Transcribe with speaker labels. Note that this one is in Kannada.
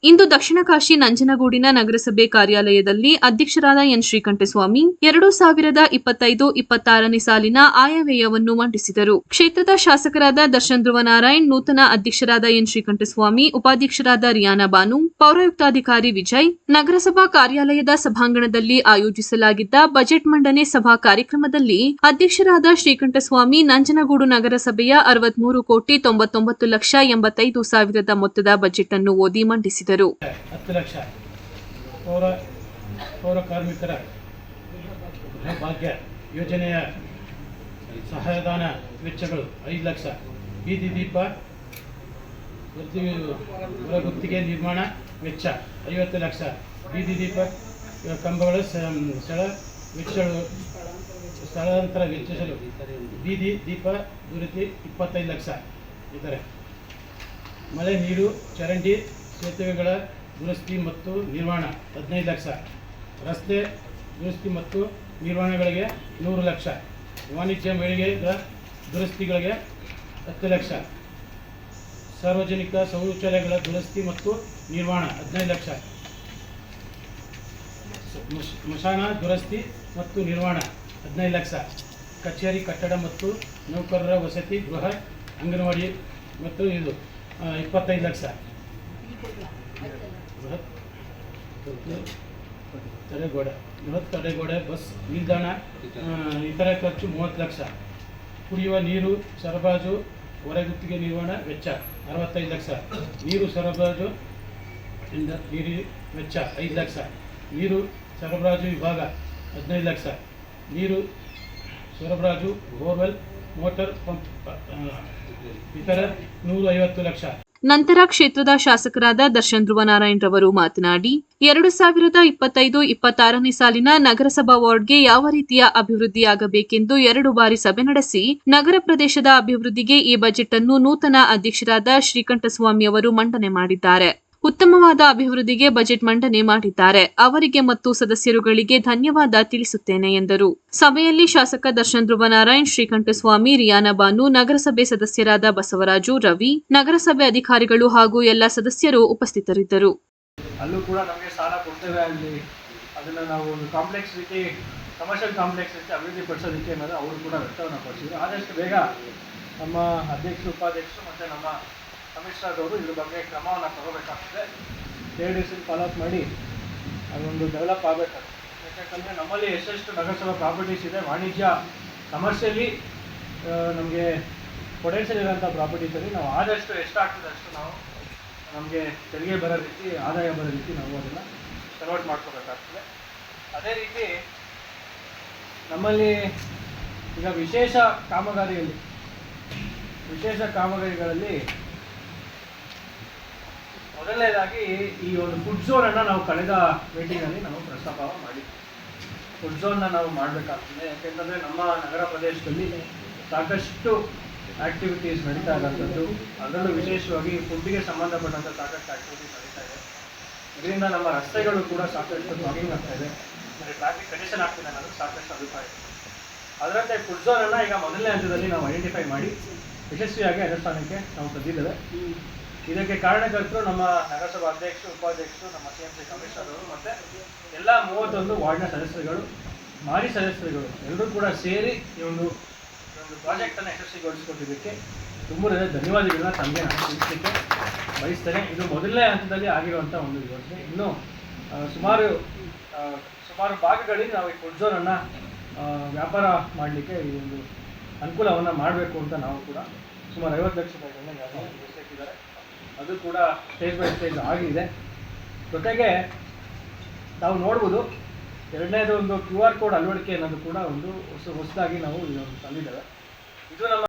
Speaker 1: ಇಂದು ದಕ್ಷಿಣ ಕಾಶಿ ನಂಜನಗೂಡಿನ ನಗರಸಭೆ ಕಾರ್ಯಾಲಯದಲ್ಲಿ ಅಧ್ಯಕ್ಷರಾದ ಎನ್ ಶ್ರೀಕಂಠಸ್ವಾಮಿ 2025-26ನೇ ಸಾಲಿನ ಆಯವ್ಯಯವನ್ನು ಮಂಡಿಸಿದರು. ಕ್ಷೇತ್ರದ ಶಾಸಕರಾದ ದರ್ಶನ್ ಧ್ರುವನಾರಾಯಣ್, ನೂತನ ಅಧ್ಯಕ್ಷರಾದ ಎನ್ ಶ್ರೀಕಂಠಸ್ವಾಮಿ, ಉಪಾಧ್ಯಕ್ಷರಾದ ರಿಯಾನಾ ಬಾನು, ಪೌರಾಯುಕ್ತಾಧಿಕಾರಿ ವಿಜಯ್, ನಗರಸಭಾ ಕಾರ್ಯಾಲಯದ ಸಭಾಂಗಣದಲ್ಲಿ ಆಯೋಜಿಸಲಾಗಿದ್ದ ಬಜೆಟ್ ಮಂಡನೆ ಸಭಾ ಕಾರ್ಯಕ್ರಮದಲ್ಲಿ ಅಧ್ಯಕ್ಷರಾದ ಶ್ರೀಕಂಠಸ್ವಾಮಿ ನಂಜನಗೂಡು ನಗರಸಭೆಯ 63,99,85,000 ಮೊತ್ತದ ಬಜೆಟ್ ಅನ್ನು ಓದಿ ಮಂಡಿಸಿದರು.
Speaker 2: 10 ಲಕ್ಷ ಪೌರ ಕಾರ್ಮಿಕರ ಭಾಗ್ಯ ಯೋಜನೆಯ ಸಹಾಯಧನ ವೆಚ್ಚಗಳು 5 ಲಕ್ಷ, ಬೀದಿ ದೀಪ ಹೊರಗುತ್ತಿಗೆ ನಿರ್ಮಾಣ ವೆಚ್ಚ 50 ಲಕ್ಷ, ಬೀದಿ ದೀಪ ಕಂಬಗಳ ವೆಚ್ಚಗಳು ಸ್ಥಳಾಂತರ ವೆಚ್ಚಗಳು, ಬೀದಿ ದೀಪ ದುರಸ್ತಿ 25 ಲಕ್ಷ, ಇತರೆ ಮಳೆ ನೀರು ಚರಂಡಿ ಸೇತುವೆಗಳ ದುರಸ್ತಿ ಮತ್ತು ನಿರ್ಮಾಣ 15 ಲಕ್ಷ, ರಸ್ತೆ ದುರಸ್ತಿ ಮತ್ತು ನಿರ್ವಹಣೆಗಳಿಗೆ 100 ಲಕ್ಷ, ವಾಣಿಜ್ಯ ಮಳಿಗೆಗಳ ದುರಸ್ತಿಗಳಿಗೆ 10 ಲಕ್ಷ, ಸಾರ್ವಜನಿಕ ಶೌಚಾಲಯಗಳ ದುರಸ್ತಿ ಮತ್ತು ನಿರ್ಮಾಣ 15 ಲಕ್ಷ, ಸ್ಮಶಾನ ದುರಸ್ತಿ ಮತ್ತು ನಿರ್ಮಾಣ 15 ಲಕ್ಷ, ಕಚೇರಿ ಕಟ್ಟಡ ಮತ್ತು ನೌಕರರ ವಸತಿ ಗೃಹ ಅಂಗನವಾಡಿ ಮತ್ತು ಇದು 25 ಲಕ್ಷ, ಬೃಹತ್ ತಡೆಗೋಡೆ ಬಸ್ ನಿಲ್ದಾಣ ಇತರ ಖರ್ಚು 30 ಲಕ್ಷ, ಕುಡಿಯುವ ನೀರು ಸರಬರಾಜು ಹೊರಗುತ್ತಿಗೆ ನಿರ್ವಹಣಾ ವೆಚ್ಚ 65 ಲಕ್ಷ, ನೀರು ಸರಬರಾಜು ನೀರು ವೆಚ್ಚ 5 ಲಕ್ಷ, ನೀರು ಸರಬರಾಜು ವಿಭಾಗ 15 ಲಕ್ಷ, ನೀರು ಸರಬರಾಜು ಬೋರ್ವೆಲ್ ಮೋಟಾರ್ ಪಂಪ್ ಇತರ 150 ಲಕ್ಷ.
Speaker 1: ನಂತರ ಕ್ಷೇತ್ರದ ಶಾಸಕರಾದ ದರ್ಶನ್ ಧ್ರುವನಾರಾಯಣ್ ರವರು ಮಾತನಾಡಿ 2025-26ನೇ ಸಾಲಿನ ನಗರಸಭಾ ವಾರ್ಡ್ಗೆ ಯಾವ ರೀತಿಯ ಅಭಿವೃದ್ಧಿಯಾಗಬೇಕೆಂದು 2 ಬಾರಿ ಸಭೆ ನಡೆಸಿ ನಗರ ಪ್ರದೇಶದ ಅಭಿವೃದ್ಧಿಗೆ ಈ ಬಜೆಟ್ ಅನ್ನು ನೂತನ ಅಧ್ಯಕ್ಷರಾದ ಶ್ರೀಕಂಠಸ್ವಾಮಿ ಅವರು ಮಂಡನೆ ಮಾಡಿದ್ದಾರೆ. ಉತ್ತಮವಾದ ಅಭಿವೃದ್ಧಿಗೆ ಬಜೆಟ್ ಮಂಡನೆ ಮಾಡಿದ್ದಾರೆ. ಅವರಿಗೆ ಮತ್ತು ಸದಸ್ಯರುಗಳಿಗೆ ಧನ್ಯವಾದ ತಿಳಿಸುತ್ತೇನೆ ಎಂದರು. ಸಭೆಯಲ್ಲಿ ಶಾಸಕ ದರ್ಶನ್ ಧ್ರುವನಾರಾಯಣ್, ಶ್ರೀಕಂಠಸ್ವಾಮಿ, ರಿಯಾನಾ ಬಾನು, ನಗರಸಭೆ ಸದಸ್ಯರಾದ ಬಸವರಾಜು, ರವಿ, ನಗರಸಭೆ ಅಧಿಕಾರಿಗಳು ಹಾಗೂ ಎಲ್ಲ ಸದಸ್ಯರು ಉಪಸ್ಥಿತರಿದ್ದರು.
Speaker 3: ಅಲ್ಲೂ ಕೂಡ ನಮಗೆ ಸಾಲ ಕೊಡ್ತೇವೆ ಅಲ್ಲಿ ಅದನ್ನು ನಾವು ಒಂದು ಕಾಂಪ್ಲೆಕ್ಸ್ ರೀತಿ ಕಮರ್ಷಿಯಲ್ ಕಾಂಪ್ಲೆಕ್ಸ್ ರೀತಿ ಅಭಿವೃದ್ಧಿ ಪಡಿಸೋದಕ್ಕೆ ಅನ್ನೋದು ಅವರು ಕೂಡ ವ್ಯಕ್ತವನ್ನು ಪಡಿಸಿದ್ರು. ಆದಷ್ಟು ಬೇಗ ನಮ್ಮ ಅಧ್ಯಕ್ಷರು, ಉಪಾಧ್ಯಕ್ಷರು ಮತ್ತು ನಮ್ಮ ಕಮಿಷನರ್ ಅವರು ಇದ್ರ ಬಗ್ಗೆ ಕ್ರಮವನ್ನು ತಗೋಬೇಕಾಗ್ತದೆ. 2 ದಿವಸದಲ್ಲಿ ಫಾಲೋಅಪ್ ಮಾಡಿ ಅದೊಂದು ಡೆವಲಪ್ ಆಗಬೇಕಾಗ್ತದೆ. ಯಾಕೆಂತಂದರೆ ನಮ್ಮಲ್ಲಿ ಎಷ್ಟೆಷ್ಟು ನಗರಸಭಾ ಪ್ರಾಪರ್ಟೀಸ್ ಇದೆ, ವಾಣಿಜ್ಯ ಕಮರ್ಷಿಯಲಿ ನಮಗೆ ಪೊಟೆನ್ಷಿಯಲ್ ಇರೋಂಥ ಪ್ರಾಪರ್ಟೀಸಲ್ಲಿ ನಾವು ಆದಷ್ಟು ಎಷ್ಟಾಗ್ತದೆ ಅಷ್ಟು ನಾವು ನಮಗೆ ತೆರಿಗೆ ಬರೋ ರೀತಿ, ಆದಾಯ ಬರೋ ರೀತಿ ನಾವು ಅದನ್ನು ಕನ್ವರ್ಟ್ ಮಾಡ್ಕೋಬೇಕಾಗ್ತದೆ. ಅದೇ ರೀತಿ ನಮ್ಮಲ್ಲಿ ಈಗ ವಿಶೇಷ ಕಾಮಗಾರಿಗಳಲ್ಲಿ ಮೊದಲನೇದಾಗಿ ಈ ಒಂದು ಫುಡ್ ಝೋನನ್ನು ನಾವು ಕಳೆದ ಮೀಟಿಂಗಲ್ಲಿ ನಾವು ಪ್ರಸ್ತಾಪ ಮಾಡಿ ಫುಡ್ ಝೋನ್ನ ನಾವು ಮಾಡಬೇಕಾಗ್ತದೆ. ಯಾಕೆಂತಂದರೆ ನಮ್ಮ ನಗರ ಪ್ರದೇಶದಲ್ಲಿ ಸಾಕಷ್ಟು ಆ್ಯಕ್ಟಿವಿಟೀಸ್ ನಡೀತಾ ಇರೋಂಥದ್ದು, ಅದರಲ್ಲೂ ವಿಶೇಷವಾಗಿ ಫುಡ್ಡಿಗೆ ಸಂಬಂಧಪಟ್ಟಂಥ ಸಾಕಷ್ಟು ಆ್ಯಕ್ಟಿವಿಟೀಸ್ ನಡೀತಾ ಇದೆ. ಇದರಿಂದ ನಮ್ಮ ರಸ್ತೆಗಳು ಕೂಡ ಸಾಕಷ್ಟು ಬ್ಲಾಕಿಂಗ್ ಆಗ್ತಾ ಇದೆ, ಮತ್ತು ಟ್ರಾಫಿಕ್ ಕಂಡೀಷನ್ ಆಗ್ತಿದೆ ಅನ್ನೋದು ಸಾಕಷ್ಟು ಅಭಿಪ್ರಾಯ ಇದೆ. ಅದರಂತೆ ಫುಡ್ ಝೋನನ್ನು ಈಗ ಮೊದಲನೇ ಹಂತದಲ್ಲಿ ನಾವು ಐಡೆಂಟಿಫೈ ಮಾಡಿ ಯಶಸ್ವಿಯಾಗಿ ಅನುಷ್ಠಾನಕ್ಕೆ ನಾವು ತಂದಿದ್ದೇವೆ. ಇದಕ್ಕೆ ಕಾರಣಕರ್ತರು ನಮ್ಮ ನಗರಸಭಾ ಅಧ್ಯಕ್ಷರು, ಉಪಾಧ್ಯಕ್ಷರು, ನಮ್ಮ CMC ಕಮಿಷನರ್ ಅವರು ಮತ್ತು ಎಲ್ಲ 31 ವಾರ್ಡ್ನ ಸದಸ್ಯರುಗಳು, ಮಾಜಿ ಸದಸ್ಯರುಗಳು ಎಲ್ಲರೂ ಕೂಡ ಸೇರಿ ಈ ಒಂದು ಪ್ರಾಜೆಕ್ಟನ್ನು ಯಶಸ್ವಿಗೊಳಿಸಿಕೊಟ್ಟಿದ್ದಕ್ಕೆ ತುಂಬ ಧನ್ಯವಾದಗಳನ್ನ ತಮಗೆ ನಾನು ತಿಳಿಸಲಿಕ್ಕೆ ಬಯಸ್ತೇನೆ. ಇದು ಮೊದಲನೇ ಹಂತದಲ್ಲಿ ಆಗಿರುವಂಥ ಒಂದು ಯೋಜನೆ. ಇನ್ನೂ ಸುಮಾರು ಭಾಗಗಳಲ್ಲಿ ನಾವು ಈ ಫುಡ್ ಝೋನನ್ನು ವ್ಯಾಪಾರ ಮಾಡಲಿಕ್ಕೆ ಈ ಒಂದು ಅನುಕೂಲವನ್ನು ಮಾಡಬೇಕು ಅಂತ ನಾವು ಕೂಡ ಸುಮಾರು 50 ಲಕ್ಷ ರೂಪಾಯಿಗಳನ್ನ ಮೀಸಲಿಟ್ಟಿದ್ದಾರೆ. ಅದು ಕೂಡ ಸ್ಟೇಜ್ ಬೈ ಸ್ಟೇಜ್ ಆಗಿದೆ. ಜೊತೆಗೆ ನಾವು ನೋಡ್ಬೋದು, ಎರಡನೇದು ಒಂದು QR ಕೋಡ್ ಅಳವಡಿಕೆ ಅನ್ನೋದು ಕೂಡ ಒಂದು ಹೊಸದಾಗಿ ನಾವು ತಂದಿದ್ದೇವೆ. ಇದು ನಮ್ಮ